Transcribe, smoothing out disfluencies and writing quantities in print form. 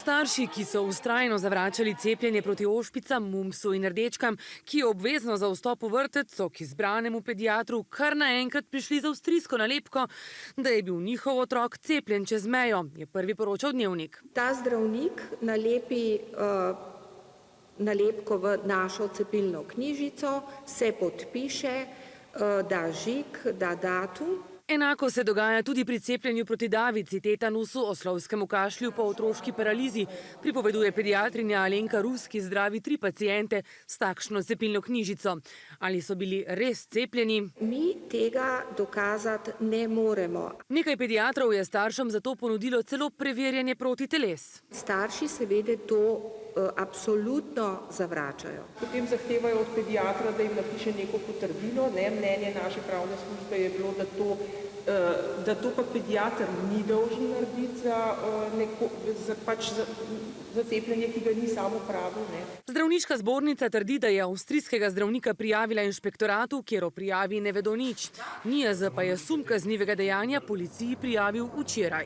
Starši, ki so vztrajno zavračali cepljenje proti ošpicam, mumpsu in rdečkam, ki je obvezno za vstop v vrtec, so k izbranemu pediatru kar naenkrat prišli z avstrijsko nalepko, da je bil njihov otrok cepljen čez mejo, je prvi poročal Dnevnik. Ta zdravnik nalepi nalepko v našo cepilno knjižico, se podpiše, da žig, da datum. Enako se dogaja tudi pri cepljenju proti davici, tetanusu, oslovskemu kašlju pa otroški paralizi, pripoveduje pediatrinja Alenka Rus, ki zdravi 3 paciente s takšno cepilno knjižico. Ali so bili res cepljeni? Mi tega dokazati ne moremo. Nekaj pediatrov je staršem zato ponudilo celo preverjanje protiteles. Starši seveda to absolutno zavračajo. Potem zahtevajo od pediatra, da jim napiše neko potrdilo. Mnenje naše pravne službe je bilo, da to pa pediater ni dolžen narediti za cepljenje, ki ga ni sam opravil. Zdravniška zbornica trdi, da je avstrijskega zdravnika prijavila inšpektoratu, kjer o prijavi ne vedo nič. NIJZ pa je sum kaznivega dejanja policiji prijavil včeraj.